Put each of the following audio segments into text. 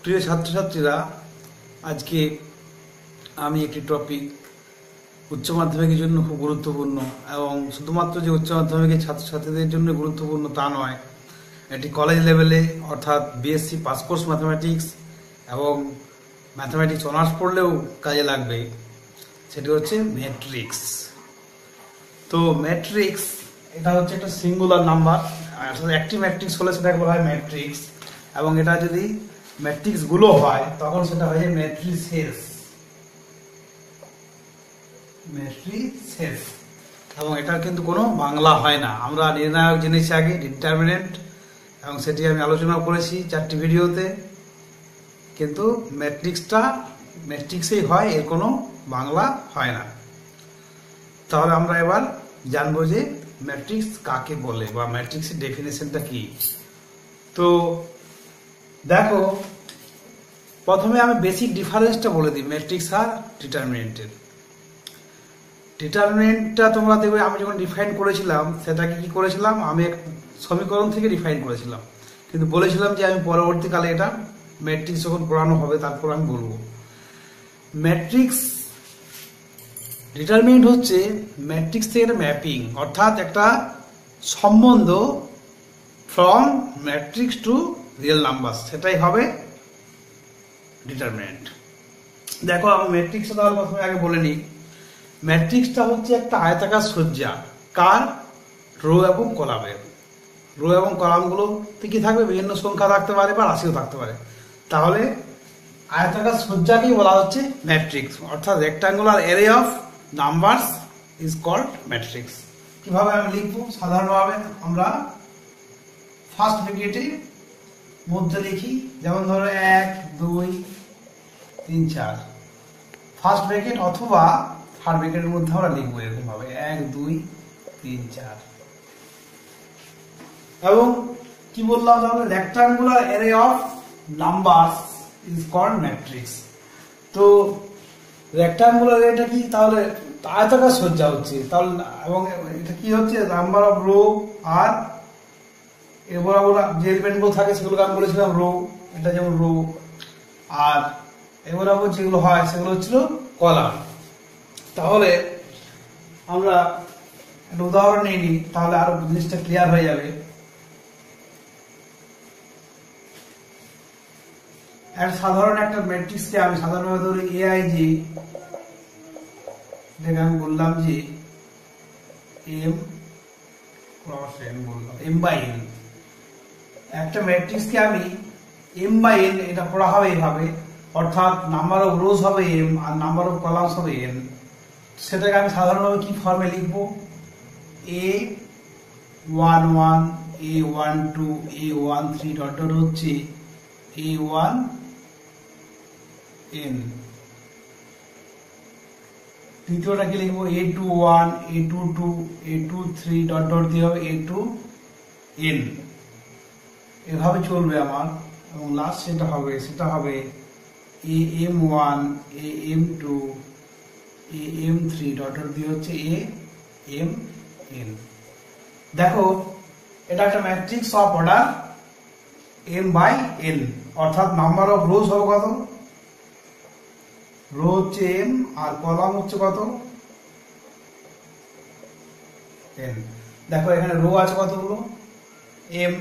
প্রিয় ছাত্রছাত্রীরা, আজকে আমি একটি টপিক উচ্চ মাধ্যমিকের জন্য খুব গুরুত্বপূর্ণ এবং শুধুমাত্র যে উচ্চ মাধ্যমিকের ছাত্রছাত্রীদের জন্য গুরুত্বপূর্ণ তা নয়, এটি কলেজ লেভেলে অর্থাৎ বিএসসি পাস কোর্স ম্যাথামেটিক্স এবং ম্যাথামেটিক্স অনার্স পড়লেও কাজে লাগবে। সেটি হচ্ছে ম্যাট্রিক্স। তো ম্যাট্রিক্স এটা হচ্ছে একটা সিঙ্গুলার নাম্বার, একটি ম্যাট্রিক্স হলে সেটাকে বলা হয় ম্যাট্রিক্স, এবং এটা যদি ম্যাট্রিক্স গুলো হয় তখন সেটা হয়ে যায় ম্যাট্রিসেস। এবং এটার কিন্তু কোনো বাংলা হয় না। আমরা নির্ণায়ক জেনেছি আগে, ডিটারমিনেন্ট, এবং সেটি আমি আলোচনা করেছি 4টি ভিডিওতে। কিন্তু ম্যাট্রিক্সটা ম্যাট্রিক্সেই হয়, এর কোনো বাংলা হয় না। তাহলে আমরা এবার জানবো যে ম্যাট্রিক্স কাকে বলে বা ম্যাট্রিক্সের ডেফিনেশনটা কি। তো দেখো, প্রথমে আমি বেসিক ডিফারেন্সটা বলে দিই ম্যাট্রিক্স আর ডিটারমিনেন্টের। ডিটারমিনেন্টটা তোমরা দেখবে আমি যখন ডিফাইন করেছিলাম সেটাকে কি করেছিলাম, আমি এক সমীকরণ থেকে ডিফাইন করেছিলাম, কিন্তু বলেছিলাম যে আমি পরবর্তীকালে এটা ম্যাট্রিক্স যখন পড়ানো হবে তারপর আমি বলবো। ম্যাট্রিক্স ডিটারমিনেন্ট হচ্ছে ম্যাট্রিক্স থেকে একটা ম্যাপিং, অর্থাৎ একটা সম্বন্ধ from matrix two real number, সেটাই হবে ডিটারমিনেন্ট। দেখো, আমি ম্যাট্রিক্সটা তাহলে প্রথমে আগে বলে নিই। ম্যাট্রিক্সটা হচ্ছে একটা আয়তাকার সজ্জা, কার? রো এবং কলামের। রো এবং কলামগুলো কি থাকবে? বিভিন্ন সংখ্যা থাকতে পারে বা রাশিও থাকতে পারে। তাহলে আয়তাকার সজ্জাকেই বলা হচ্ছে ম্যাট্রিক্স, অর্থাৎ rectangular array of numbers is called matrix. কিভাবে আমি লিখবো? সাধারণভাবে আমরা ফার্স্ট ব্র্যাকেটে মধ্যে লিখি, যেমন ধরো 1 2 3 4 ফার্স্ট ব্র্যাকেট, অথবা থার্ড ব্র্যাকেটের মধ্যে আমরা লিখবো এরকম ভাবে 1 2 3 4। এবং কি বললাম, তাহলে rectangular array of numbers is called matrix. তো রেক্টাঙ্গুলার অ্যারেটা কি? তাহলে আয়তাকার সজ্জা হচ্ছে, তাহলে এবং এটা কি হচ্ছে? নাম্বার অফ রো, আর এর বরাবর যে এলিমেন্টগুলো থাকে সেগুলোকে আমি বলেছিলাম রো, এটা যেমন রো, আর এর বরাবর যেগুলো হয় সেগুলো হচ্ছিল কলাম। তাহলে আমরা একটা উদাহরণ নিয়ে নিই, তাহলে আরো জিনিসটা ক্লিয়ার হয়ে যাবে। সাধারণ একটা ম্যাট্রিক্সকে আমি সাধারণভাবে ধরি AIJ, যেটা আমি বললাম যে M ক্রস N বললাম, M/N। একটা ম্যাট্রিক্সকে আমি M/N এটা পড়া হবে এইভাবে, অর্থাৎ নাম্বার অফ রোজ হবে M আর নাম্বার অফ কলামস হবে N। সেটাকে আমি সাধারণভাবে কি ফর্মে লিখবো? A11 A12 A13 dot dot হচ্ছে A1N। তৃতীয়টা কি লিখবো? A21 A22 A23 dot dot দিয়ে হবে A2N। এভাবে চলবে আমার, এবং লাস্ট সেটা হবে AM1 AM2 AM3 dot dot দিয়ে হচ্ছে AMN। দেখো, এটা একটা ম্যাট্রিক্স অফ অর্ডার M/N, অর্থাৎ নাম্বার অফ রোজ হবে কত? রো হচ্ছে M আর কলাম হচ্ছে কত? N। দেখো, এখানে রো আছে কতগুলো? M,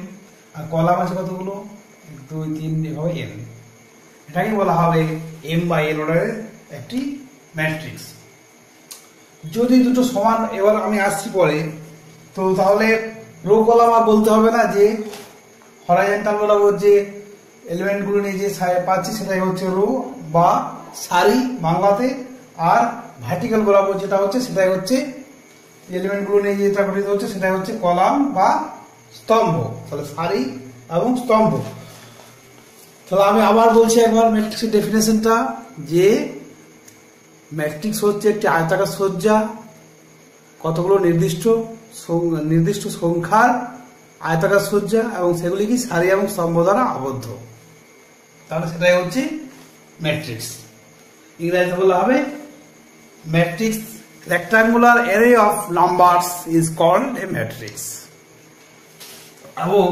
আর কলাম আছে কতগুলো? 1 2 3, এভাবে N। এটাকে বলা হবে M/N অর্ডারের একটি ম্যাট্রিক্স। যদি দুটো সমান, এবার আমি আসছি পরে, তো তাহলে রো কলাম আর বলতে হবে না, যে হরাইজন্টাল বরাবর যে এলিমেন্টগুলো নিয়ে যে পাচ্ছি সেটাই হচ্ছে রো বা সারি বাংলাতে, আর ভার্টিক্যাল বরাবর যেটা হচ্ছে সেটাই হচ্ছে এলিমেন্টগুলো নিয়ে যেটা গঠিত হচ্ছে সেটাই হচ্ছে কলাম বা স্তম্ভ। তাহলে সারি এবং স্তম্ভ। তাহলে আমি আবার বলছি একবার ম্যাট্রিক্সের ডেফিনেশনটা, যে ম্যাট্রিক্স হচ্ছে একটি আয়তাকার সজ্জা, কতগুলো নির্দিষ্ট সংখ্যার আয়তাকার সজ্জা, এবং সেগুলি কি সারি এবং স্তম্ভ দ্বারা আবদ্ধ। তাহলে সেটাই হচ্ছে ম্যাট্রিক্স। ইংরেজিতে বলা হবে matrix, rectangular array of numbers is called a matrix. এবং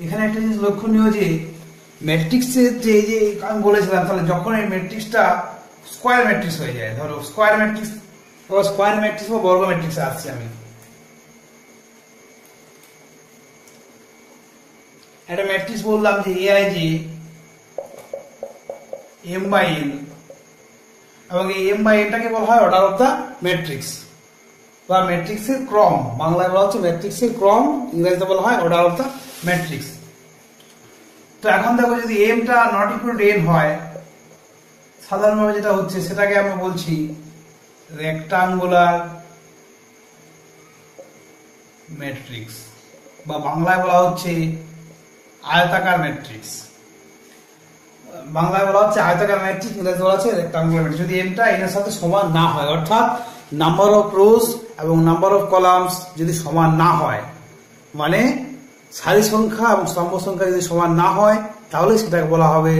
এখানে একটা জিনিস লক্ষণীয়, যে ম্যাট্রিক্সের যে যে আমি বলেছিলাম, তাহলে যখন এই ম্যাট্রিক্সটা স্কোয়ার ম্যাট্রিক্স হয়ে যায়, ধরো স্কোয়ার ম্যাট্রিক্স বা বর্গ ম্যাট্রিক্সে আসছি আমি, একটা ম্যাট্রিক্স বললাম যে এআই যে এম বাই এন, এবং এই এম বাই এনটাকে বলা হয় অর্ডার অফ দ্য ম্যাট্রিক্স বা ম্যাট্রিক্সের ক্রম। বাংলায় বলা হচ্ছে ম্যাট্রিক্সের ক্রম, ইংরেজিতে বলা হয় অর্ডার অফ দ্য ম্যাট্রিক্স। তো এখন দেখো যদি এমটা নট ইকুয়াল টু এন হয়, সাধারণভাবে যেটা হচ্ছে সেটাকে আমরা বলছি রেক্টাঙ্গুলার ম্যাট্রিক্স, বা বাংলায় বলা হচ্ছে আয়তাকার ম্যাট্রিক্স। বাংলায় বলা হচ্ছে আয়তাকার ম্যাট্রিক্স, ইংরেজিতে বলা হচ্ছে রেক্টাঙ্গুলার ম্যাট্রিক্স। যদি এমটা এন এর সাথে সমান না হয়, অর্থাৎ নাম্বার অফ রোজ এবং নাম্বার অফ কলামস যদি সমান না হয়, মানে সারি সংখ্যা এবং স্তম্ভ সংখ্যা যদি সমান না হয়, তাহলে সেটাকে বলা হবে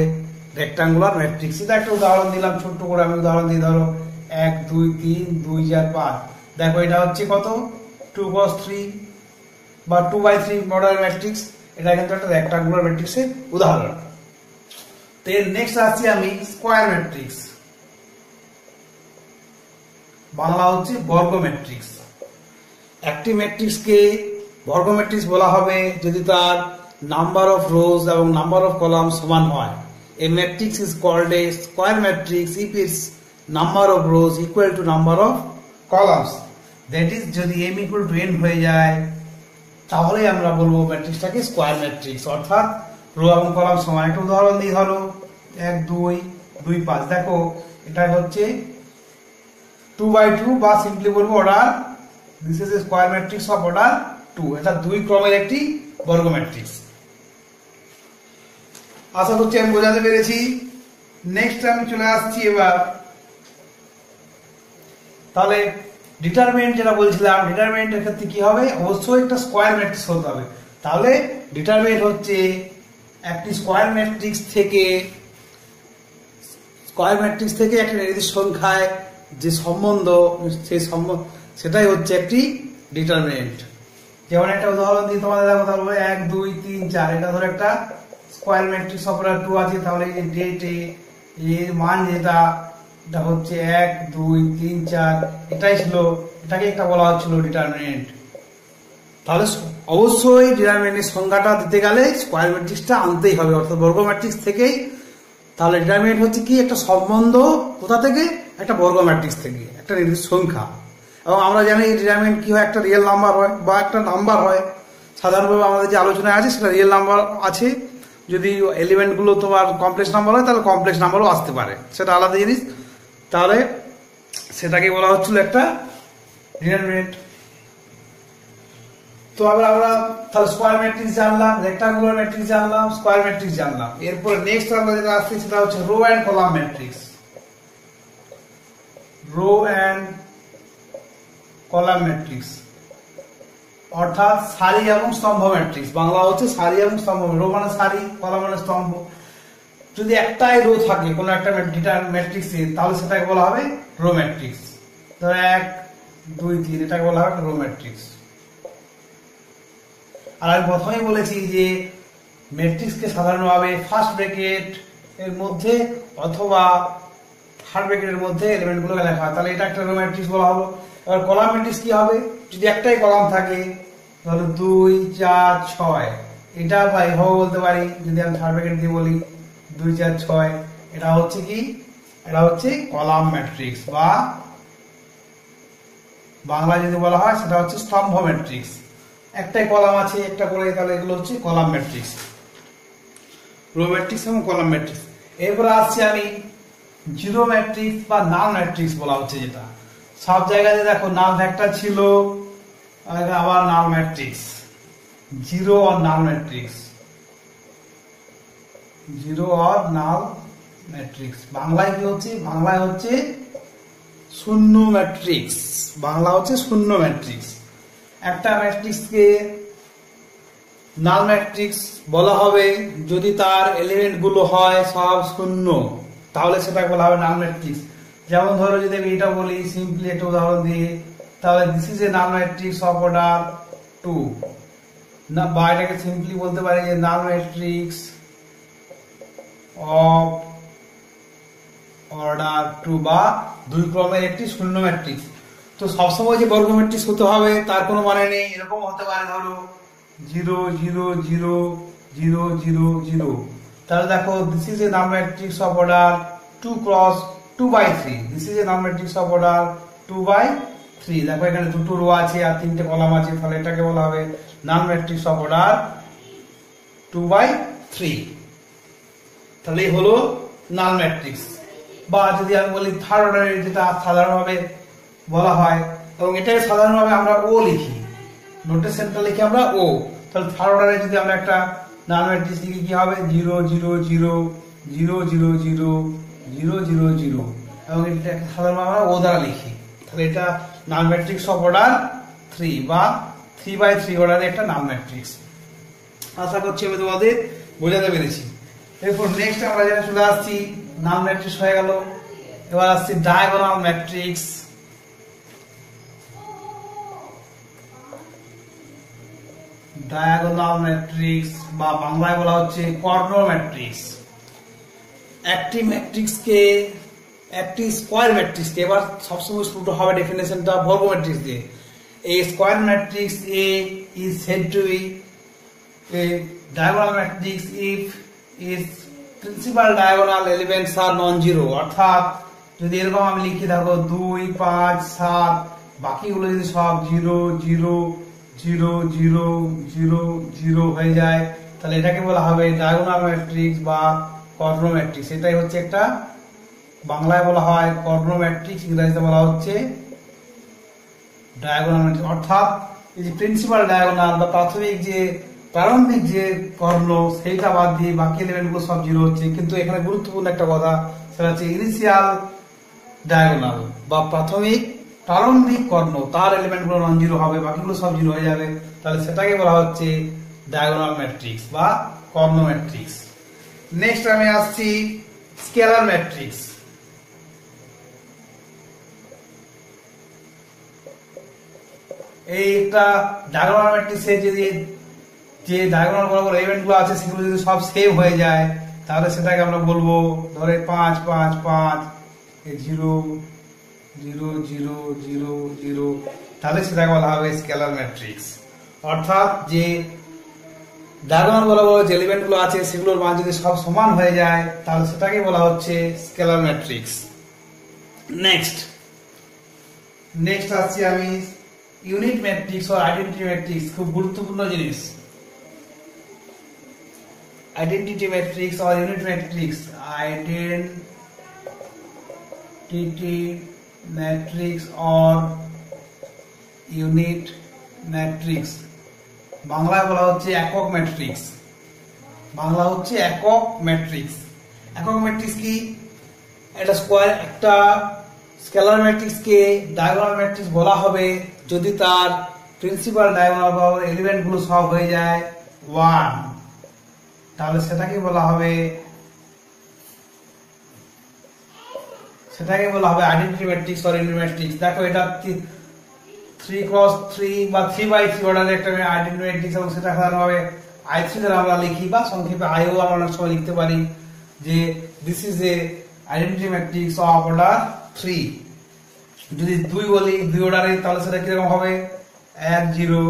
রেক্টাঙ্গুলার ম্যাট্রিক্স। এটা একটা উদাহরণ দিলাম, ছোট্ট করে আমি উদাহরণ দিই। ধরো 1 2 3 2 4 5, দেখো এটা হচ্ছে কত 2 cos 3 বা 2/3 মডেল ম্যাট্রিক্স। এটা কিন্তু একটা রেক্টাঙ্গুলার ম্যাট্রিক্সের উদাহরণ। তো এর নেক্সট আসছি আমি স্কয়ার ম্যাট্রিক্স, বাংলা হচ্ছে বর্গ ম্যাট্রিক্স। একটি ম্যাট্রিক্সকে বর্গ ম্যাট্রিক্স বলা হবে যদি তার নাম্বার অফ রোজ এবং নাম্বার অফ কলাম সমান হয়। A matrix is called a square matrix if its number of rows equal to number of columns. That is, যদি m equal to n হয়ে যায়, তাহলে আমরা বলবো ম্যাট্রিক্সটাকে স্কয়ার ম্যাট্রিক্স, অর্থাৎ রো এবং কলাম সমান। একটা উদাহরণ দিই, ধরো 1 2 2 5, দেখো এটা হচ্ছে 2/2 বা সিম্পলি বলবো order, this is a square matrix of order 2। এটা দুই ক্রমের একটি বর্গ ম্যাট্রিক্স। আশা করছি আমি বোঝাতে পেরেছি। নেক্সট আমি চলে আসছি এবার, তাহলে ডিটারমিনেন্ট যেটা বলছিলাম, ডিটারমিনেন্টের ক্ষেত্রে কি হবে, অবশ্যই একটা স্কয়ার ম্যাট্রিক্স হতে হবে। তাহলে ডিটারমিনেন্ট হচ্ছে একটি স্কয়ার ম্যাট্রিক্স থেকে একটা নির্দিষ্ট সংখ্যায় যে সম্বন্ধ, সেই সম্বন্ধ সেটাই হচ্ছে একটি ডিটারমিনেন্ট। যেমন একটা উদাহরণ দিই তোমাদের, দেখো তাহলে 1 2 3 4, এটা ধরো একটা স্কয়ার ম্যাট্রিক্স অফ অর্ডার 2 আছে। তাহলে এই ডেটে এর মান যেটা, এটা হচ্ছে 1 2 3 4, এটাই ছিল, এটাকে একটা বলা হচ্ছিল ডিটারমিনেন্ট। তাহলে অবশ্যই ডিটারমিনেন্টের সংখ্যাটা দিতে গেলে স্কয়ার ম্যাট্রিক্সটা আনতেই হবে, অর্থাৎ বর্গ ম্যাট্রিক্স থেকেই। তাহলে ডিটারমিনেন্ট হচ্ছে কি, একটা সম্বন্ধ কোথা থেকে, একটা বর্গ ম্যাট্রিক্স থেকে, একটা নির্দিষ্ট সংখ্যা। এবং আমরা জানি ডিটারমিনেন্ট কি হয়, একটা রিয়েল নাম্বার হয় বা একটা নাম্বার হয়। সাধারণভাবে আমাদের যে আলোচনায় আছে সেটা রিয়েল নাম্বার আছে। যদি এলিমেন্ট গুলো তোমার কমপ্লেক্স নাম্বার হয়, তাহলে কমপ্লেক্স নাম্বারও আসতে পারে, সেটা আলাদা জিনিস। তাহলে সেটাকে বলা হচ্ছিল একটা ডিটারমিনেন্ট। তো আমরা তাহলে স্কয়ার ম্যাট্রিক্স জানলাম, রেক্টাঙ্গুলার ম্যাট্রিক্স জানলাম, স্কয়ার ম্যাট্রিক্স জানলাম। এরপর নেক্সট আমরা যেটা আসছে সেটা হচ্ছে row and column matrix. Row and column matrix অর্থাৎ সারি এবং স্তম্ভ ম্যাট্রিক্স। বাংলা হচ্ছে সারি এবং স্তম্ভ। রো মানে সারি, কলাম মানে স্তম্ভ। যদি একটাই রো থাকে কোনো একটা ম্যাট্রিক্সে, তাহলে সেটাকে বলা হবে রো ম্যাট্রিক্স। ধরো 1 2 3, এটাকে বলা হবে রো ম্যাট্রিক্স। আর আমি প্রথমেই বলেছি যে ম্যাট্রিক্সকে সাধারণভাবে ফার্স্ট ব্র্যাকেট এর মধ্যে অথবা থার্ড ব্র্যাকেটের মধ্যে এলিমেন্টগুলোকে লেখা হয়, তাহলে এটা একটা রো ম্যাট্রিক্স বলা হলো। এবার কলাম ম্যাট্রিক্স কি হবে, যদি একটাই কলাম থাকে, ধরো 2 4 6, এটা বা এভাবে বলতে পারি, যদি আমি থার্ড ব্র্যাকেট দিয়ে বলি 2 4 6, এটা হচ্ছে কি, এটা হচ্ছে কলাম ম্যাট্রিক্স, বা বাংলা যদি বলা হয় সেটা হচ্ছে স্তম্ভ ম্যাট্রিক্স। একটাই কলাম আছে একটা করে, তাহলে এগুলো হচ্ছে কলাম ম্যাট্রিক্স, রো ম্যাট্রিক্স এবং কলাম ম্যাট্রিক্স। এরপর আসছি আমি জিরো ম্যাট্রিক্স বা নাল ম্যাট্রিক্স বলা হচ্ছে, যেটা সব জায়গায় দেখো নাল ভেক্টর ছিল, আবার নাল ম্যাট্রিক্স, জিরো আর নাল ম্যাট্রিক্স, জিরো আর নাল ম্যাট্রিক্স। বাংলায় কি হচ্ছে, বাংলায় হচ্ছে শূন্য ম্যাট্রিক্স, বাংলা হচ্ছে শূন্য ম্যাট্রিক্স। একটা ম্যাট্রিক্সকে নাল ম্যাট্রিক্স বলা হবে যদি তার এলিমেন্ট গুলো হয় সব শূন্য, তাহলে সেটাকে বলা হবে নাল ম্যাট্রিক্স। যেমন ধরো যদি আমি এটা বলি সিম্পলি একটা উদাহরণ দিয়ে, তাহলে this is a null matrix of order 2, না বা এটাকে সিম্পলি বলতে পারি যে নাল ম্যাট্রিক্স অফ অর্ডার 2 বা দুই ক্রমের একটি শূন্য ম্যাট্রিক্স। তো সবসময় যে বর্গ ম্যাট্রিক্স হতে হবে তার কোনো মানে নেই, এরকম হতে পারে ধরো 0 0 0 0 0 0। তাহলে দেখো this is a number matrix of order 2 cross 2/3। This is a number matrix of order 2/3। দেখো এখানে দুটো রো আছে আর তিনটে কলাম আছে, তাহলে এটাকে বলা হবে নাম্বার ম্যাট্রিক্স অফ অর্ডার 2/3। তাহলে এই হলো নাল ম্যাট্রিক্স। বা যদি আমি বলি থার্ড অর্ডারের, যেটা সাধারণভাবে বলা হয়, এবং এটাকে সাধারণভাবে আমরা ও লিখি, নোটেশনটা লিখি আমরা ও। তাহলে থার্ড অর্ডারে যদি আমরা একটা নাল ম্যাট্রিক্স লিখি কি হবে 0 0 0 0 0 0 0 0 0, এবং এটা সাধারণভাবে আমরা ও দ্বারা লিখি। তাহলে এটা নাল ম্যাট্রিক্স অফ অর্ডার 3 বা 3/3 অর্ডারের একটা নাল ম্যাট্রিক্স। আশা করছি আমি তোমাদের বোঝাতে পেরেছি। এরপর নেক্সট আমরা যেটা চলে আসছি, নাল ম্যাট্রিক্স হয়ে গেল, এবার আসছি ডায়াগোনাল ম্যাট্রিক্স। ডায়াগোনাল ম্যাট্রিক্স বা বাংলায় বলা হচ্ছে কর্ণ ম্যাট্রিক্স। একটি ম্যাট্রিক্সকে, একটি স্কয়ার ম্যাট্রিক্সকে, এবার সবসময় শুরু হবে ডেফিনেশনটা বর্গ ম্যাট্রিক্স দিয়ে। A square matrix A is said to be a diagonal matrix if its principal diagonal elements are non-zero। অর্থাৎ যদি এরকম আমি লিখি থাকো 2 5 7, বাকিগুলো যদি সব 0 0 0 0 0 0 হয়ে যায়, তাহলে এটাকে বলা হবে ডায়াগোনাল ম্যাট্রিক্স বা কর্ণ ম্যাট্রিক্স। এটাই হচ্ছে একটা, বাংলায় বলা হয় কর্ণ ম্যাট্রিক্স, ইংরেজিতে বলা হচ্ছে ডায়াগোনাল ম্যাট্রিক্স। অর্থাৎ এই যে প্রিন্সিপাল ডায়াগোনাল বা প্রারম্ভিক যে কর্ণ, সেইটা বাদ দিয়ে বাকি এলিমেন্টগুলো সব 0 হচ্ছে। কিন্তু এখানে গুরুত্বপূর্ণ একটা কথা, সেটা হচ্ছে ইনিশিয়াল ডায়াগোনাল বা প্রারম্ভিক কর্ণ, তার এলিমেন্টগুলো নন জিরো হবে, বাকিগুলো সব 0 হয়ে যাবে। তাহলে সেটাকে বলা হচ্ছে ডায়াগোনাল ম্যাট্রিক্স বা কর্ণ ম্যাট্রিক্স। নেক্সট আমি আসছি স্কেলার ম্যাট্রিক্স। এইটা ডায়াগোনাল ম্যাট্রিক্সে যদি যে ডায়াগোনাল বরাবর এলিমেন্টগুলো আছে সেগুলো যদি সব সেম হয়ে যায়, তাহলে সেটাকে আমরা বলবো ধরে 5 5 5 0 0 0 0 0, তাহলে সেটাকে বলা হবে স্কেলার ম্যাট্রিক্স। অর্থাৎ যে ডায়াগোনাল বরাবর যে এলিমেন্টগুলো আছে সেগুলোর মান যদি সব সমান হয়ে যায়, তাহলে সেটাকে বলা হচ্ছে স্কেলার ম্যাট্রিক্স। নেক্সট আসছি আমি ইউনিট ম্যাট্রিক্স ও আইডেন্টিটি ম্যাট্রিক্স। খুব গুরুত্বপূর্ণ জিনিস identity matrix or unit matrix। Identity matrix or unit matrix বাংলায় বলা হচ্ছে একক ম্যাট্রিক্স। বাংলা হচ্ছে একক ম্যাট্রিক্স। একক ম্যাট্রিক্স কি? একটা স্কেলার ম্যাট্রিক্সকে ডায়াগোনাল ম্যাট্রিক্স বলা হবে যদি তার প্রিন্সিপাল ডায়াগোনাল বা এলিমেন্টগুলো সব হয়ে যায় 1, তাহলে সেটাকে বলা হবে identity matrix or unit matrix. দেখো এটা 3x3 বা 3/3 অর্ডারের একটা আইডেন্টিটি ম্যাট্রিক্স, এবং সেটা সাধারণভাবে I3 দ্বারা আমরা লিখি, বা সংক্ষেপে IO আমরা অনেক সময় লিখতে পারি যে this is a identity matrix of order 3। যদি 2 বলি 2 অর্ডারে, তাহলে সেটা কিরকম হবে 1 0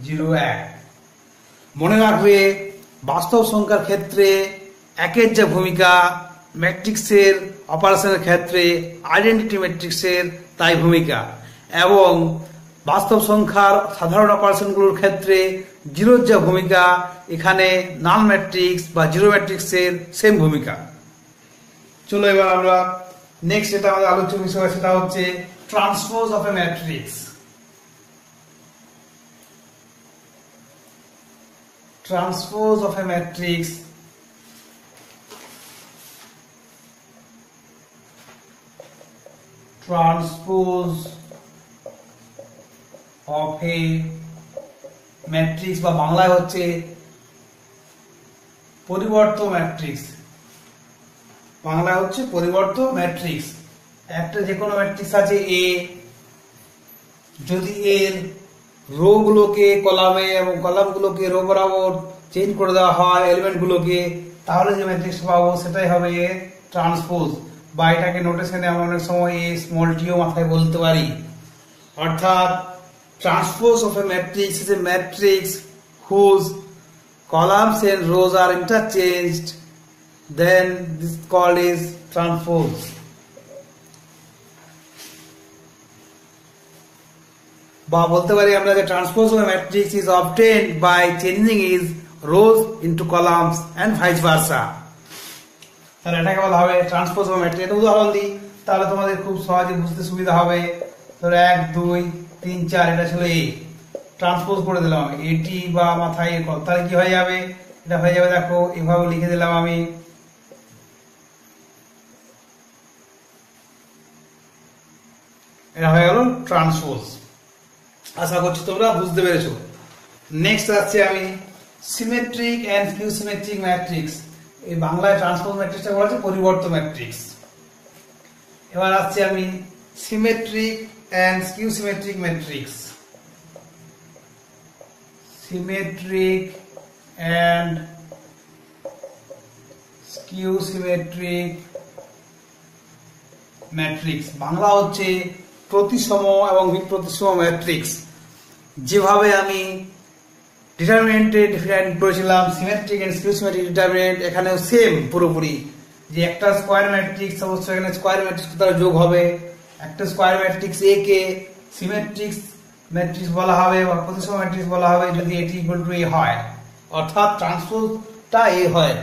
0 1। মনে রাখবে বাস্তব সংখ্যার ক্ষেত্রে একের যে ভূমিকা ম্যাট্রিক্সের অপারেশনের ক্ষেত্রে আইডেন্টিটি ম্যাট্রিক্সের তাই ভূমিকা, এবং বাস্তব সংখ্যার সাধারণ অপারেশনগুলোর ক্ষেত্রে জিরোর যে ভূমিকা, এখানে নাল ম্যাট্রিক্স বা জিরো ম্যাট্রিক্সের সেম ভূমিকা। চলো এবার আমরা নেক্সট যেটা আমাদের আলোচ্য বিষয় সেটা হচ্ছে transpose of a matrix. Transpose of a matrix বা বাংলায় হচ্ছে পরিবর্ত ম্যাট্রিক্স। বাংলায় হচ্ছে পরিবর্ত ম্যাট্রিক্স। একটা যে কোনো ম্যাট্রিক্স আছে A, যদি এর রো গুলোকে কলামে এবং কলামগুলোকে রো বরাবর চেঞ্জ করে দেওয়া হয়, এলিমেন্টগুলোকে, তাহলে যে ম্যাট্রিক্স পাবো সেটাই হবে এ ট্রান্সপোজ, বা এটাকে নোটেশনে আমরা অনেক সময় এ স্মল টিও মাথায় বলতে পারি। অর্থাৎ transpose of a matrix is a matrix whose columns and rows are interchanged, then this called is transpose. বা বলতে পারি আমরা যে transpose of matrix is obtained by changing its rows into columns and vice versa. তাহলে এটাকে বলা হবে transpose of matrix. এটা উদাহরণ দিই তাহলে তোমাদের খুব সহজে বুঝতে সুবিধা হবে। ধরো 1 2 3 4 এটা ছিল এ, ট্রান্সপোজ করে দিলাম এটি বা মাথায় এ কল, তাহলে কি হয়ে যাবে? এটা হয়ে যাবে দেখো এভাবে লিখে দিলাম আমি, এটা হয়ে গেল ট্রান্সপোজ। আশা করছি তোমরা বুঝতে পেরেছো। নেক্সট আসছে আমি symmetric and skew symmetric matrix. এই বাংলায় ট্রান্সপোজ ম্যাট্রিক্সটা বলা হচ্ছে পরিবর্ত ম্যাট্রিক্স। এবার আসছে আমি symmetric and skew symmetric matrix. Symmetric and skew symmetric matrix বাংলা হচ্ছে প্রতিসম এবং বিপ্রতিসম ম্যাট্রিক্স। যেভাবে আমি ডিটারমিনেন্টে ডিফাইন করেছিলাম symmetric and skew symmetric determinant, এখানেও সেম পুরোপুরি, যে একটা স্কয়ার ম্যাট্রিক্স অবশ্যই এখানে স্কয়ার ম্যাট্রিক্স দ্বারা যোগ হবে। একটা স্কয়ার ম্যাট্রিক্স এ কে সিমেট্রিক ম্যাট্রিক্স বলা হবে বা প্রতিসম ম্যাট্রিক্স বলা হবে যদি এটি ইকুয়াল টু এ হয়, অর্থাৎ ট্রান্সপোজটা এ হয়।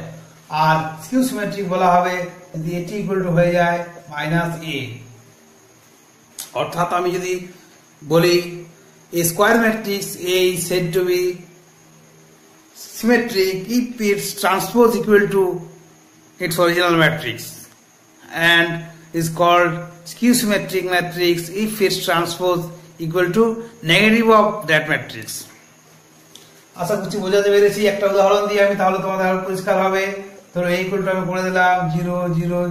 আর স্কিউ সিমেট্রিক বলা হবে যদি এটি ইকুয়াল টু হয়ে যায় মাইনাস এ। অর্থাৎ আমি যদি বলি a square matrix A is said to be symmetric if its transpose equal to its original matrix, and is called skew symmetric matrix if its transpose equal to negative of that matrix. আশা করছি বোঝাতে পেরেছি। একটা উদাহরণ দিয়ে আমি তাহলে তোমাদের আরো পরিষ্কার হবে। ধরো এই ইকুয়াল টু আমি করে দিলাম 0 0,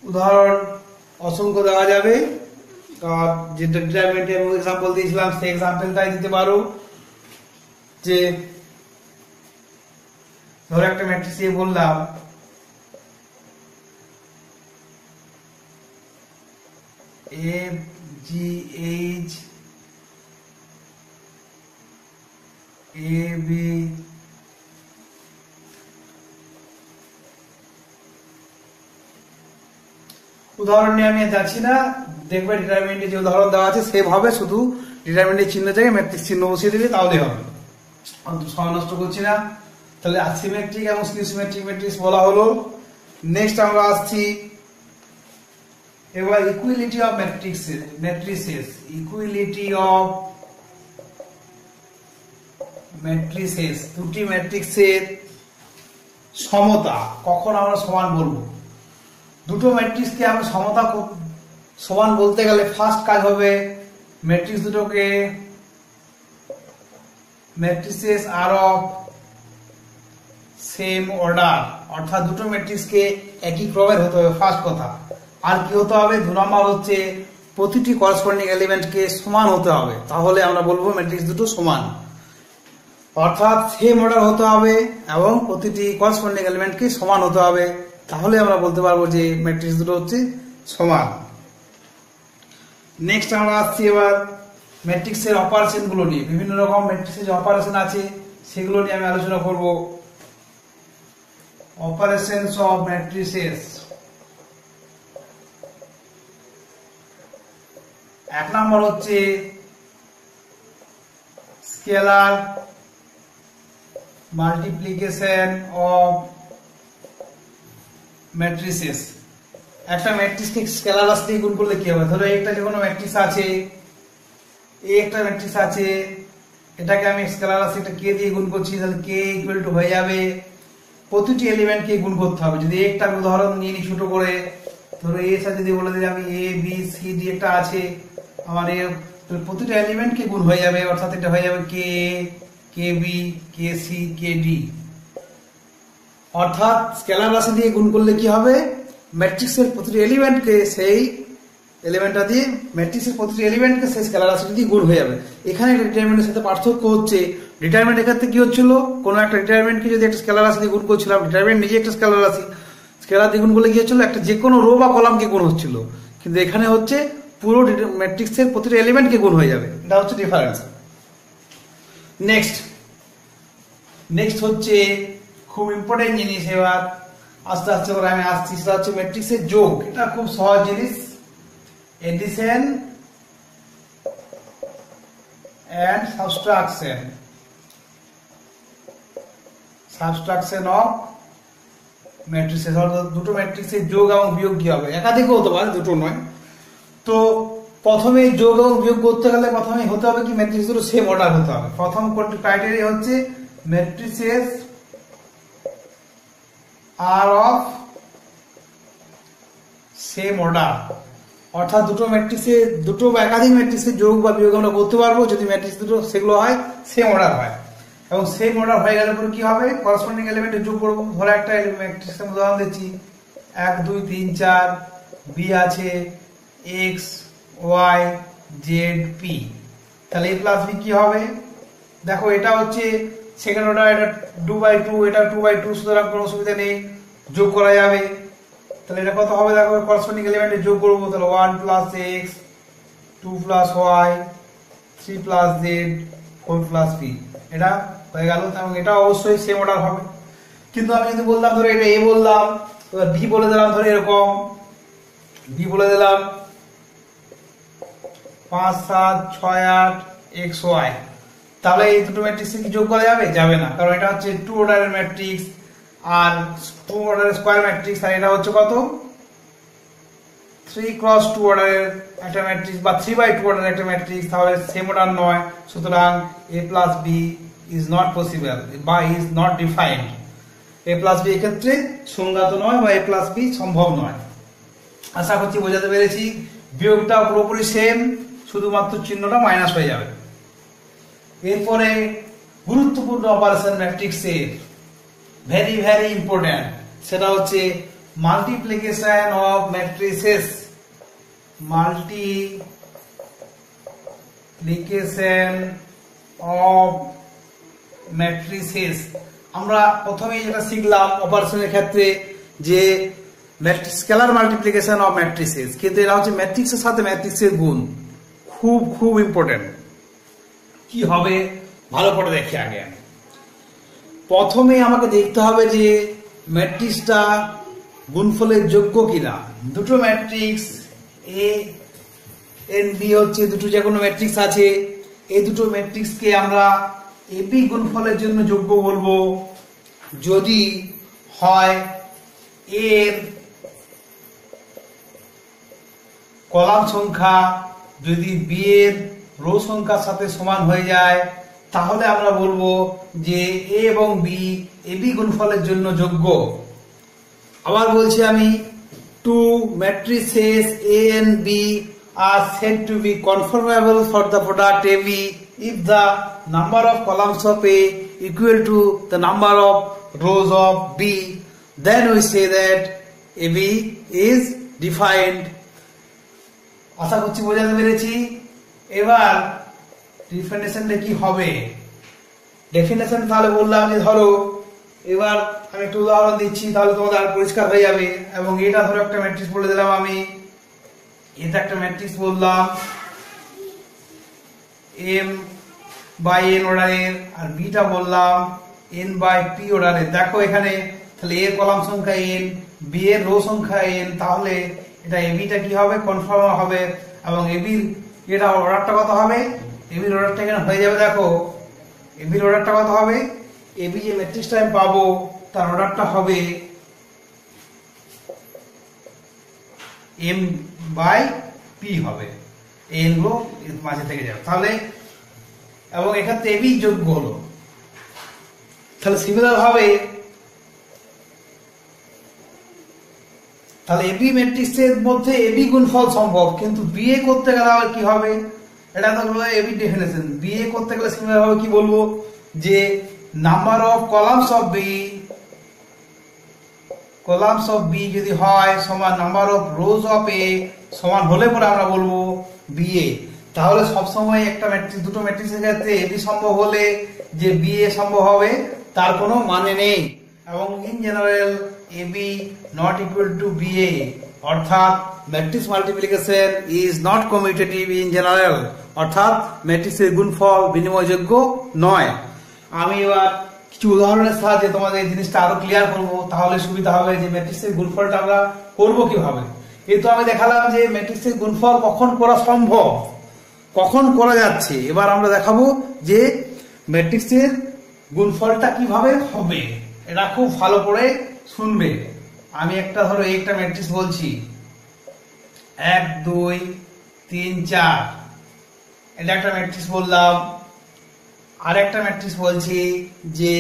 উদাহরণ অসংখ্য দেওয়া যাবে। যে ডিটারমিনেন্টে আমি এক্সাম্পল দিয়েছিলাম সেই এক্সাম্পলটাই দিতে পারো। যে ধরো একটা ম্যাট্রিক্স এ বললাম এ জি এইচ এ বি উদাহরণ নিয়ে আমি যাচ্ছি না, দেখবে ডিটারমিনেন্টে যে উদাহরণ দেওয়া আছে সেভাবে শুধু ডিটারমিনেন্টের চিহ্ন জায়গায় ম্যাট্রিক্স চিহ্ন বসিয়ে দিলে তাহলে হবে, সময় নষ্ট করছি না। তাহলে সিমেট্রিক এবং স্কিউ সিমেট্রিক ম্যাট্রিক্স বলা হলো। নেক্সট আমরা আসছি এবার equality of matrices. Equality of matrices, দুটি ম্যাট্রিক্সের সমতা কখন আমরা সমান বলবো? দুটো ম্যাট্রিক্সকে আমরা সমতা সমান বলতে গেলে ফার্স্ট কাজ হবে ম্যাট্রিক্স দুটোকে matrices are of same order, অর্থাৎ দুটো ম্যাট্রিক্সকে একই ক্রমের হতে হবে ফার্স্ট কথা। আর কি হতে হবে? 2 নম্বর হচ্ছে প্রতিটি করসপন্ডিং এলিমেন্টকে সমান হতে হবে, তাহলে আমরা বলবো ম্যাট্রিক্স দুটো সমান। অর্থাৎ সেম অর্ডার হতে হবে এবং প্রতিটি করসপন্ডিং এলিমেন্টকে সমান হতে হবে, তাহলে আমরা বলতে পারবো যে ম্যাট্রিক্স দুটো হচ্ছে সমান। নেক্সট আমরা আসছি এবার ম্যাট্রিক্সের অপারেশন গুলো নিয়ে। বিভিন্ন রকম ম্যাট্রিক্সের যে অপারেশন আছে সেগুলো নিয়ে আমি আলোচনা করব। Operations of matrices. 1 নম্বর হচ্ছে স্কেলার মাল্টিপ্লিকেশন অফ ম্যাট্রিসেস। একটা ম্যাট্রিক্সকে স্কেলার রাশি দিয়ে গুণ করলে কি হবে? ধরো একটা যে কোনো ম্যাট্রিক্স আছে, এই একটা ম্যাট্রিক্স আছে, এটাকে আমি স্কেলার রাশি একটা কে দিয়ে গুণ করছি, তাহলে কে ইকুয়াল টু হয়ে যাবে প্রতিটি এলিমেন্টকে গুণ করতে হবে। যদি একটা উদাহরণ নিয়ে নিই ছোট করে, ধরো এর সাথে যদি বলে দিই আমি এ বি সি ডি একটা আছে আমার, এর প্রতিটা এলিমেন্টকে গুণ হয়ে যাবে, অর্থাৎ এটা হয়ে যাবে কে K B K C K D. অর্থাৎ স্কেলার রাশি দিয়ে গুণ করলে কি হবে? ম্যাট্রিক্সের প্রতিটি এলিমেন্টকে সেই এলিমেন্টটা দিয়ে ম্যাট্রিক্সের প্রতিটি এলিমেন্টকে সেই স্কেলার রাশিটা দিয়ে গুণ হয়ে যাবে। এখানে একটা ডিটারমিনেন্টের সাথে পার্থক্য হচ্ছে, ডিটারমিনেন্ট এক্ষেত্রে কি হচ্ছিল, কোনো একটা ডিটারমিনেন্টকে যদি একটা স্কেলার রাশি দিয়ে গুণ করছিলাম, ডিটারমিনেন্ট নিজে একটা স্কেলার রাশি, স্কেলার দিয়ে গুণ করলে কি হচ্ছিল, একটা যে কোনো রো বা কলামকে গুণ হচ্ছিল। কিন্তু এখানে হচ্ছে পুরো ম্যাট্রিক্সের প্রতিটা এলিমেন্টকে গুণ হয়ে যাবে। এটা হচ্ছে ডিফারেন্স। নেক্সট হচ্ছে খুব ইম্পর্টেন্ট জিনিস, এবার আস্তে আস্তে করে আমি আসছি, সেটা হচ্ছে ম্যাট্রিক্সের যোগ। এটা খুব সহজ জিনিস, এডিশন এন্ড সাবট্রাকশন অফ ম্যাট্রিক্সেস। অর্থাৎ দুটো ম্যাট্রিক্সের যোগ এবং বিয়োগ কি হবে, একাধিকও হতে পারে, দুটো নয়। তো প্রথমে যোগ এবং বিয়োগ করতে গেলে প্রথমে হতে হবে কি, ম্যাট্রিক্স দুটো সেম অর্ডার হতে হবে। প্রথম ক্রাইটেরিয়া হচ্ছে ম্যাট্রিক্সেস আর অফ সেম অর্ডার। অর্থাৎ দুটো ম্যাট্রিক্সের, দুটো বা একাধিক ম্যাট্রিক্সের যোগ বা বিয়োগ আমরা করতে পারবো যদি ম্যাট্রিক্স দুটো সেগুলো হয় সেম অর্ডার হয়। এবং সেম অর্ডার হয়ে গেলে পরে কি হবে, করসপন্ডিং এলিমেন্টের যোগ করবো। ধরো একটা ম্যাট্রিক্সের উদাহরণ দিচ্ছি, 1 2 3 4, বি আছে এক্স ওয়াই জেড পি। তাহলে এ প্লাস বি কি হবে, দেখো এটা হচ্ছে সেকেন্ড অর্ডার, এটা 2/2, এটা 2/2, সুতরাং কোনো অসুবিধা নেই, যোগ করা যাবে। তাহলে এটা কত হবে, দেখো করসপন্ডিং এলিমেন্টের যোগ করবো। তাহলে 1 + x, 2 + y, 3 + z, 4 + p, এটা হয়ে গেল। এবং এটা অবশ্যই সেম অর্ডার হবে। কিন্তু আমি যদি বললাম, ধরো এটা এ বললাম, এবার বি বলে দিলাম, ধরো এরকম বি বলে দিলাম 5 7 6 8 x y, তাহলে এই দুটো ম্যাট্রিক্সে কি যোগ করা যাবে, যাবে না। কারণ এটা হচ্ছে 2 অর্ডারের ম্যাট্রিক্স আর 2 অর্ডারের স্কয়ার ম্যাট্রিক্স, আর এটা হচ্ছে কত, 3 × 2 অর্ডারের একটা ম্যাট্রিক্স বা 3/2 অর্ডারের একটা ম্যাট্রিক্স, তাহলে সেম অর্ডার নয়। সুতরাং a + b is not possible বা is not defined. a + b এক্ষেত্রে সংজ্ঞাত নয় বা a + b সম্ভব নয়। আশা করছি বোঝাতে পেরেছি। বিয়োগটা পুরোপুরি সেম, শুধুমাত্র চিহ্নটা মাইনাস হয়ে যাবে। এরপরে গুরুত্বপূর্ণ অপারেশন ম্যাট্রিক্সের, ভেরি ভেরি ইম্পর্টেন্ট, সেটা হচ্ছে multiplication of matrices. Multiplication of matrices. আমরা প্রথমে যেটা শিখলাম অপারেশনের ক্ষেত্রে যে স্কেলার মাল্টিপ্লিকেশন অফ ম্যাট্রিসেস, কিন্তু এটা হচ্ছে ম্যাট্রিক্সের সাথে ম্যাট্রিক্সের গুণ। খুব খুব ইম্পর্টেন্ট। কি হবে ভালো করে দেখি আগে। প্রথমে আমাকে দেখতে হবে যে ম্যাট্রিক্সটা গুণফলের যোগ্য কিনা। দুটো ম্যাট্রিক্স এ এন বি হচ্ছে দুটো যে কোনো ম্যাট্রিক্স আছে, এই দুটো ম্যাট্রিক্সকে আমরা এবি গুণফলের জন্য যোগ্য বলবো যদি হয় এর কলাম সংখ্যা যদি বি এর রো সংখ্যার সাথে সমান হয়ে যায়, তাহলে আমরা বলবো যে এ এবং বি এবি গুণফলের জন্য যোগ্য। আবার বলছি আমি, two matrices A and B are said to be conformable for the product AB if the number of columns of A equal to the number of rows of B. Then we say that AB is defined. আশা করছি বোঝাতে পেরেছি। এবার ডেফিনেশনটা কি হবে, definition তাহলে বললাম যে ধরো, এবার আমি একটু উদাহরণ দিচ্ছি তাহলে তোমাদের আর পরিষ্কার হয়ে যাবে। এবং এটা ধরো একটা ম্যাট্রিক্স বলে দিলাম আমি, এটা একটা ম্যাট্রিক্স বললাম m/n অর্ডারের, আর বিটা বললাম n/p অর্ডারের। দেখো এখানে তাহলে এর কলাম সংখ্যা n, বি এর রো সংখ্যা n, তাহলে এটা এবিটা কি হবে, কনফার্ম হবে। এবং এবির এটা অর্ডারটা কত হবে, এবির অর্ডারটা এখানে হয়ে যাবে। দেখো এবির অর্ডারটা কত হবে, এবি যে ম্যাট্রিক্সটা আমি পাবো তার অর্ডারটা হবে m/p হবে, n গুলো মাঝে থেকে যাবে তাহলে। এবং এক্ষেত্রে এবি যোগ্য হলো। তাহলে সিমিলার ভাবে তাহলে এবি ম্যাট্রিক্সের মধ্যে এবি গুণফল সম্ভব, কিন্তু বিএ করতে গেলে কি হবে, এটা তো হলো এবি ডেফিনেশন। বিএ করতে গেলে সিমিলার ভাবে কি বলবো, যে number of columns of B যদি হয় সমান number of rows of A, সমান হলে পরে আমরা বলবো বিএ। তাহলে সবসময় একটা ম্যাট্রিক্স, দুটো ম্যাট্রিক্সের ক্ষেত্রে এবি সম্ভব হলে যে বিএ সম্ভব হবে তার কোনো মানে নেই। এবং in general AB not equal to BA, অর্থাৎ matrix multiplication is not commutative in general, অর্থাৎ ম্যাট্রিক্সের গুণফল বিনিময়যোগ্য নয়। আমি এবার কিছু উদাহরণের সাহায্যে তোমাদের এই জিনিসটা আরো ক্লিয়ার করবো, তাহলে সুবিধা হবে যে ম্যাট্রিক্সের গুণফলটা আমরা করবো কিভাবে। কিন্তু আমি দেখালাম যে ম্যাট্রিক্সের গুণফল কখন করা সম্ভব, কখন করা যাচ্ছে। এবার আমরা দেখাবো যে ম্যাট্রিক্সের গুণফলটা কিভাবে হবে। এটা খুব ভালো করে শুনবে। আমি একটা ধরো একটা ম্যাট্রিক্স বলছি 1 2 3 4, এটা একটা ম্যাট্রিক্স বললাম। আর একটা ম্যাট্রিক্স বলছি যে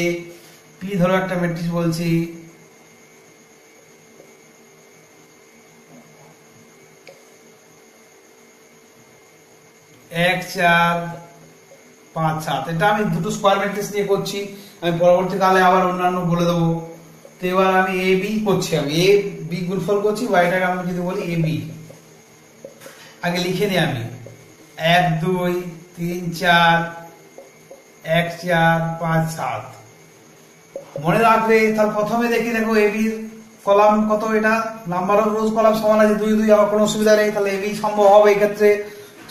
পি, ধরো একটা ম্যাট্রিক্স বলছি 1 4 5 7। এটা আমি দুটো স্কয়ার ম্যাট্রিক্স নিয়ে করছি, আমি পরবর্তীকালে আবার অন্যান্য বলে দেবো। তো এবার আমি এ বি করছি, আমি এ বি গুণফল করছি, বা এটাকে আমি যদি বলি এ বি, আগে লিখে নিই আমি 1 2 3 4 1 4 5 7। মনে রাখবে। তাহলে প্রথমে দেখো এ বির কলাম কত, এটা নাম্বার অফ রোজ কলাম সমান আছে 2 2, আমার কোনো অসুবিধা নেই। তাহলে এ বি সম্ভব হবে এই ক্ষেত্রে।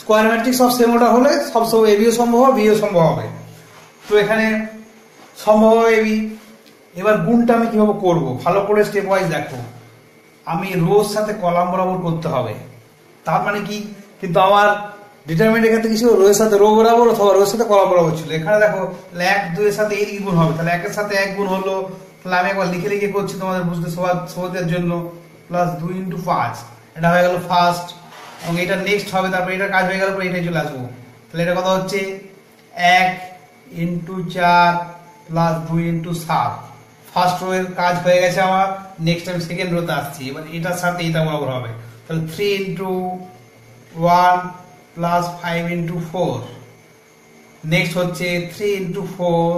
Square matrix of same order হলে সবসময় এ বিও সম্ভব হবে, বিও সম্ভব হবে। তো এখানে সম্ভব হবে এ বি। এবার গুণটা আমি কিভাবে করব ভালো করে স্টেপ ওয়াইজ দেখো। আমি রোর সাথে কলাম বরাবর করতে হবে। তার মানে কি, কিন্তু আমার ডিটারমিনেন্টের ক্ষেত্রে কি ছিল, রো এর সাথে রো বরাবর অথবা রো এর সাথে কলাম বরাবর ছিল। এখানে দেখো 1 2 এর সাথে এর গুণ হবে, তাহলে 1 এর সাথে 1 গুণ হলো। তাহলে আমি একবার লিখে লিখে করছি তোমাদের বুঝতে সহজের জন্য। প্লাস 2 × 5, এটা হয়ে গেল ফার্স্ট। এবং এটা নেক্সট হবে, তারপর এটা কাজ হয়ে গেল, পরে এটাই চলে আসবো। তাহলে এটা কথা হচ্ছে 1 × 4 প্লাস 2 × 7। ফার্স্ট রো এর কাজ হয়ে গেছে আমার। নেক্সট আমি সেকেন্ড রোতে আসছি। এবার এটার সাথে এটা বরাবর হবে, তাহলে 3 × 1 প্লাস 5 × 4। নেক্সট হচ্ছে 3 × 4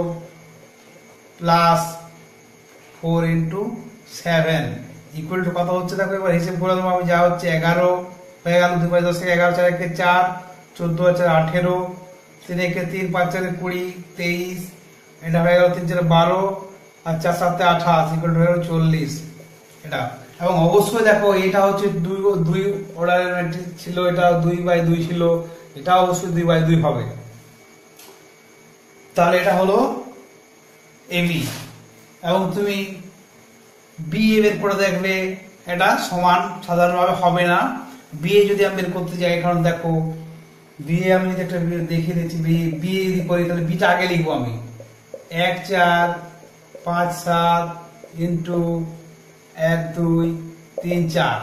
প্লাস 4 × 7 ইকুয়াল টু কত হচ্ছে দেখো। এবার হিসেব করে দেবো আমি, যা হচ্ছে 11 হয়ে গেল। 2 5 10 11, 4 1 4, 14 4 18, 3 1 3, 5 4 20 23, এটা হয়ে গেল 3 4 12, আর 4 7 28 ইকুয়াল টু হয়ে গেল 40 এটা। এবং অবশ্যই দেখো এটা হচ্ছে 2 অর্ডারের ম্যাট্রিক্স ছিল, এটা 2/2 ছিল, এটা অবশ্যই 2/2 হবে। তাহলে এটা হলো এবি। এবং তুমি বিএ বের করে দেখবে, এটা সমান সাধারণভাবে হবে না। বিএ যদি আমি বের করতে যাই, কারণ দেখো বিএ আমি যদি একটা দেখিয়ে দিচ্ছি, বিএ যদি করি তাহলে বিটা আগে লিখবো আমি 1 4 5 7 ইন্টু 1 2 3 4।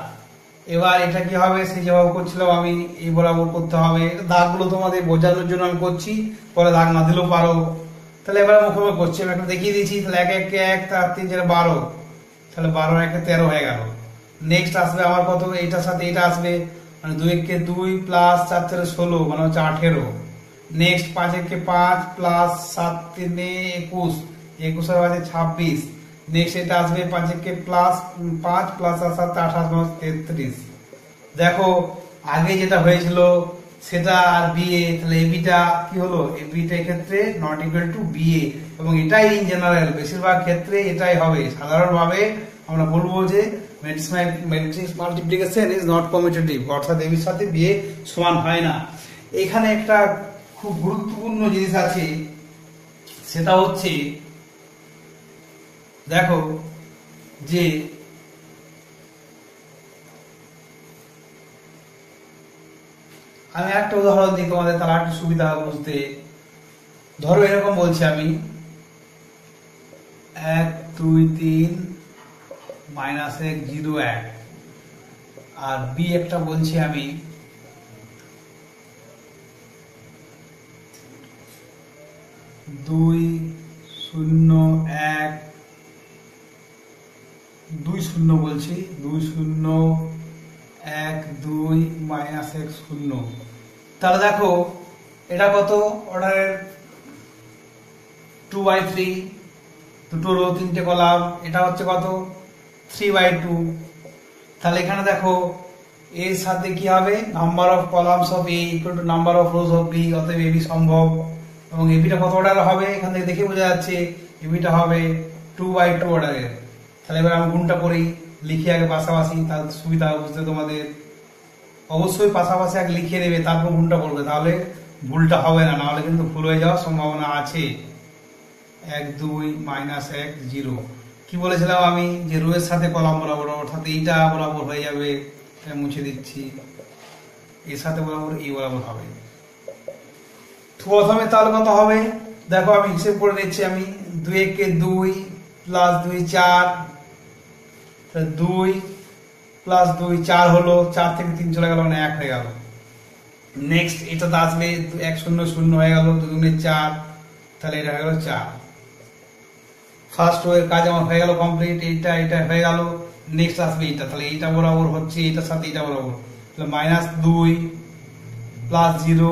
এবার এটা কি হবে, সেই যেভাবে করছিলাম আমি এই বরাবর করতে হবে। দাগগুলো তোমাদের বোঝানোর জন্য আমি করছি, পরে দাগ না দিলেও পারো। তাহলে এবার মুখে করছি, আমি একটা দেখিয়ে দিচ্ছি। তাহলে 1 1 1, 4 3 4 12, তাহলে 12 1 13 হয়ে গেল। নেক্সট আসবে আমার কত, এইটার সাথে এটা আসবে, মানে 2 1 2 প্লাস 4 4 16, মানে হচ্ছে 18। নেক্সট 5 1 5 প্লাস 7 3 21, 21 আর 5 26। নেক্সট এটা আসবে 5 1 প্লাস 5 প্লাস 7 28 33। দেখো আগে যেটা হয়েছিল সেটা আর বিএ, তাহলে এবিটা কি হলো, এবিটা এই ক্ষেত্রে নট ইকুয়াল টু বিএ। এবং এটাই ইন জেনারেল, বেশিরভাগ ক্ষেত্রে এটাই হবে। সাধারণভাবে আমরা বলবো যে matrix multiplication is not commutative, অর্থাৎ এবির সাথে বিএ সমান হয় না। এখানে একটা খুব গুরুত্বপূর্ণ জিনিস আছে, সেটা হচ্ছে দেখো যে আমি একটা উদাহরণ দিই তোমাদের, তাহলে একটু সুবিধা হবে বুঝতে। ধরো এরকম বলছি আমি 1 2 3 -1 0 1, আর বি একটা বলছি আমি 2 0 1 2 0 বলছি, 2 0 1 2 -1 0। তাহলে দেখো এটা কত অর্ডারের 2/3, দুটো রো 3টে কলাম, এটা হচ্ছে কত 3/2। তাহলে এখানে দেখো এর সাথে কি হবে number of columns of A equal to number of rows of B, অতএব এবি সম্ভব। এবং এবিটা কত অর্ডার হবে এখান থেকে দেখে বোঝা যাচ্ছে, এবিটা হবে 2/2 অর্ডারের। তাহলে এবার আমি গুণটা করি, লিখি আগে পাশাপাশি, তার সুবিধা বুঝতে তোমাদের। অবশ্যই পাশাপাশি আগে লিখে নেবে তারপর গুণটা করবে, তাহলে ভুলটা হবে না, নাহলে কিন্তু ভুল হয়ে যাওয়ার সম্ভাবনা আছে। 1 2 -1 0 কি বলেছিলাম আমি যে রো এর সাথে কলাম বরাবর, অর্থাৎ এইটা বরাবর হয়ে যাবে, মুছে দিচ্ছি, এর সাথে বরাবর এই বরাবর হবে। প্রথমে তাহলে কত হবে দেখো আমি হিসেব করে নিচ্ছি, আমি 2 কে 2 প্লাস 2 4, 2 প্লাস 2 4 হলো, 4 থেকে 3 চলে গেল মানে 1 হয়ে গেল। নেক্সট এটা আসবে 1 0 0 হয়ে গেল, 2 2 4, তাহলে এটা হয়ে গেল 4। ফার্স্ট রো এর কাজ আমার হয়ে গেল কমপ্লিট, এটা এটা হয়ে গেল। নেক্সট আসবে এটা, তাহলে এইটা বরাবর হচ্ছে এটার সাথে এটা বরাবর, তাহলে -2 প্লাস 0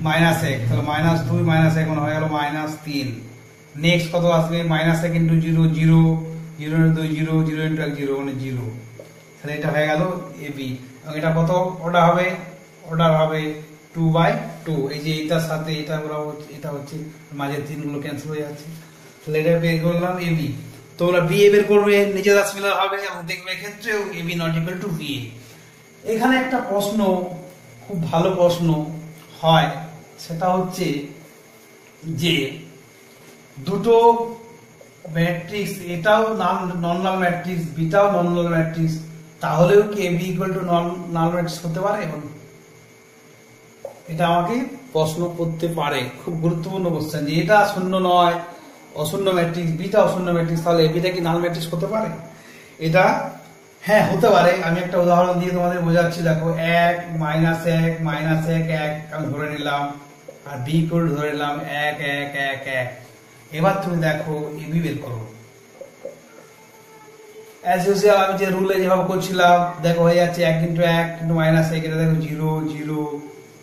-1, তাহলে -2 -1 হয়ে গেল -3। নেক্সট কত আসবে -1 ইন্টু 0 0 0 ইন্টু 0 0 ইন্টু 1 0 মানে 0, তাহলে এটা হয়ে গেল এবি। এবং এটা কত অর্ডার হবে, অর্ডার হবে 2/2। এই যে এটার সাথে এটা বরাবর, এটা হচ্ছে মাঝের 3 গুলো ক্যান্সেল হয়ে যাচ্ছে, তাহলে এটা বের করলাম এবি। তোমরা বিএ বের করবে, নিজের রাশিমিলার হবে এবং দেখবে এক্ষেত্রেও AB not equal to BA. এখানে একটা প্রশ্ন, খুব ভালো প্রশ্ন হয়, সেটা হচ্ছে যে দুটো ম্যাট্রিক্স, এটাও নন নাল ম্যাট্রিক্স, বিটাও নন নাল ম্যাট্রিক্স, তাহলেও কি AB equal to non null matrix হতে পারে? এটা আমাকে প্রশ্ন করতে পারে, খুব গুরুত্বপূর্ণ কোশ্চেন, যে এটা শূন্য নয়, অশূন্য ম্যাট্রিক্স, বিটা অশূন্য ম্যাট্রিক্স, তাহলে এবিটা কি নাল ম্যাট্রিক্স হতে পারে? এটা হ্যাঁ হতে পারে। আমি একটা উদাহরণ দিয়ে তোমাদের বোঝাচ্ছি, দেখো 1 -1 -1 1 আমি ধরে নিলাম, আর বি ইকুয়াল ধরে নিলাম 1 1 1 1। এবার তুমি দেখো এবি বের করো, অ্যাজ ইউজুয়াল আমি যে রুলে যেভাবে করছিলাম, দেখো হয়ে যাচ্ছে 1 × 1 × -1, এটা দেখো 0 0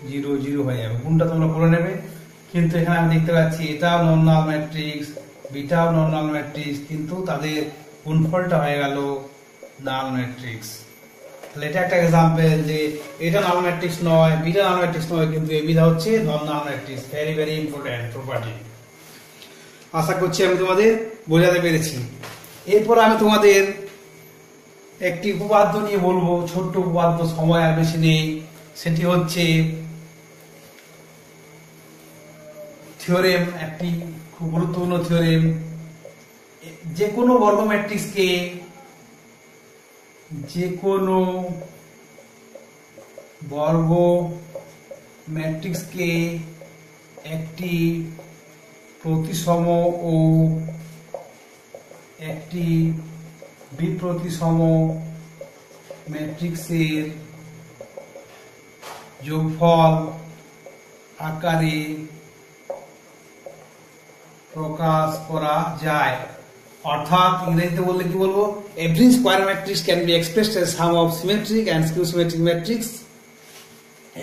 0 0 হয়ে যাবে, গুণটা তোমরা করে নেবে। কিন্তু এখানে আমি দেখতে পাচ্ছি এটাও নন নাল ম্যাট্রিক্স, বিটাও নন নাল ম্যাট্রিক্স, কিন্তু তাদের গুণফলটা হয়ে গেল নাল ম্যাট্রিক্স। তাহলে এটা একটা एग्जांपल যে এটা নাল ম্যাট্রিক্স নয়, বিটা নাল ম্যাট্রিক্স নয়, কিন্তু এবিটা হচ্ছে non null matrix. Very very important property. আশা করছি আমি তোমাদের বোঝাতে পেরেছি। এরপর আমি তোমাদের একটি উপপাদ্য নিয়ে বলবো, ছোট্ট উপপাদ্য, সময় আর বেশি নেই। সেটি হচ্ছে থিওরেম, একটি খুব গুরুত্বপূর্ণ থিওরেম। যে কোনো বর্গ ম্যাট্রিক্সকে, যে কোনো বর্গ ম্যাট্রিক্সকে একটি প্রতিসম ও একটি বিপ্রতিসম ম্যাট্রিক্সের যোগফল আকারে প্রকাশ করা যায়। অর্থাৎ ইংরেজিতে বললে কি বলবো, every square matrix can be expressed as sum of symmetric and skew symmetric matrix.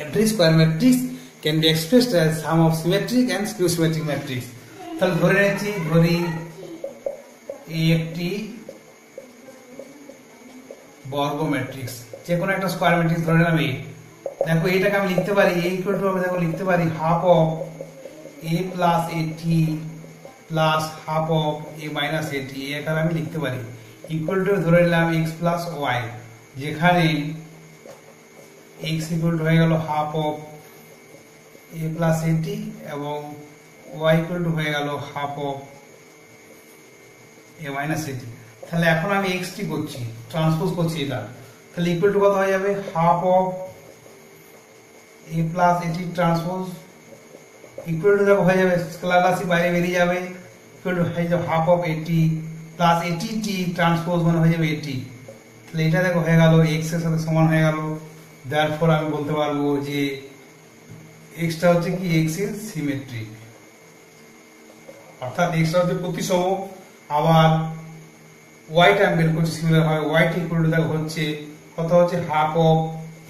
Every square matrix can be expressed as sum of symmetric and skew symmetric matrix. তাহলে ধরে নিচ্ছি, ধরি এই একটি বর্গ ম্যাট্রিক্স, যে কোনো একটা স্কয়ার ম্যাট্রিক্স ধরে নিলাম এই। দেখো এইটাকে আমি লিখতে পারি, এই ইকুয়াল টু আমি দেখো লিখতে পারি হাফ অফ a প্লাস এটি plus half of a minus এটি, এখানে আমি লিখতে পারি ইকুয়াল টু ধরে নিলাম x প্লাস ওয়াই, যেখানে x ইকুয়াল টু হয়ে গেল হাফ অফ a প্লাস এটি এবং y ইকুয়াল টু হয়ে গেল হাফ অফ a মাইনাস এটি। তাহলে এখন আমি x টি করছি, ট্রান্সপোজ করছি এটা, তাহলে ইকুয়াল টু কত হয়ে যাবে হাফ অফ a প্লাস এটি ট্রান্সপোজ ইকুয়াল টু দেখো হয়ে যাবে স্কেলার রাশি বাইরে বেরিয়ে যাবে, ইকুয়াল টু হয়ে যাবে হাফ অফ এটি প্লাস এটি টি ট্রান্সপোজ মানে হয়ে যাবে এটি। তাহলে এটা দেখো হয়ে গেল x এর সাথে সমান হয়ে গেল। দেয়ারফর আমি বলতে পারবো যে x টা হচ্ছে কি x এর সিমেট্রিক, অর্থাৎ x টা হচ্ছে প্রতিসম। আবার y টা আমি বের করছি সিমিলার ভাবে, y টি ইকুয়াল টু দেখো হচ্ছে কত হচ্ছে হাফ অফ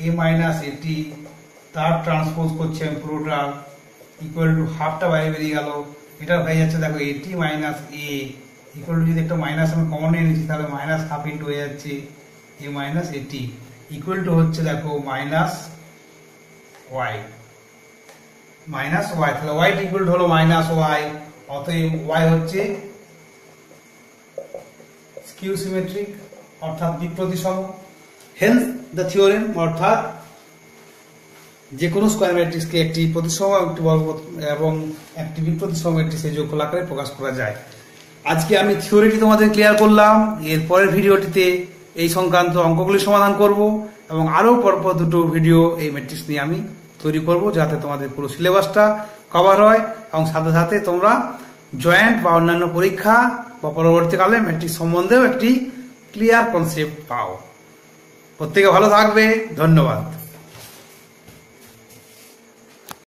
a মাইনাস এটি, তার ট্রান্সপোজ করছি আমি পুরোটা, ইকুয়াল টু হাফটা বাইরে বেরিয়ে গেল, এটা হয়ে যাচ্ছে দেখো এটি মাইনাস এ, ইকুয়াল টু যদি একটা মাইনাস আমি কমন নিয়ে নিচ্ছি তাহলে মাইনাস হাফ ইন্টু হয়ে যাচ্ছে এ মাইনাস এটি। ইকুয়াল টু হচ্ছে দেখো মাইনাস ওয়াই, তাহলে ওয়াই ইকুয়াল টু হলো মাইনাস ওয়াই, অতএব ওয়াই হচ্ছে স্কিউ সিমেট্রিক অর্থাৎ বিপ্রতিসম। হেন্স দ্য থিওরেম, অর্থাৎ যে কোনো স্কয়ার ম্যাট্রিক্সকে একটি প্রতিসম একটি বর্গপদ এবং একটি বিপ্রতিসম ম্যাট্রিক্সে যোগফল আকারে প্রকাশ করা যায়। আজকে আমি থিওরিটি তোমাদের ক্লিয়ার করলাম। এর পরের ভিডিওটিতে এই সংক্রান্ত অঙ্কগুলি সমাধান করব এবং আরো পরপর দুটো ভিডিও এই ম্যাট্রিক্স নিয়ে আমি তৈরি করব, যাতে তোমাদের পুরো সিলেবাসটা কভার হয় এবং সাথে সাথে তোমরা জয়েন্ট বা অন্যান্য পরীক্ষা বা পরবর্তীকালে ম্যাট্রিক্স সম্বন্ধেও একটি ক্লিয়ার কনসেপ্ট পাও। প্রত্যেকে ভালো থাকবে, ধন্যবাদ।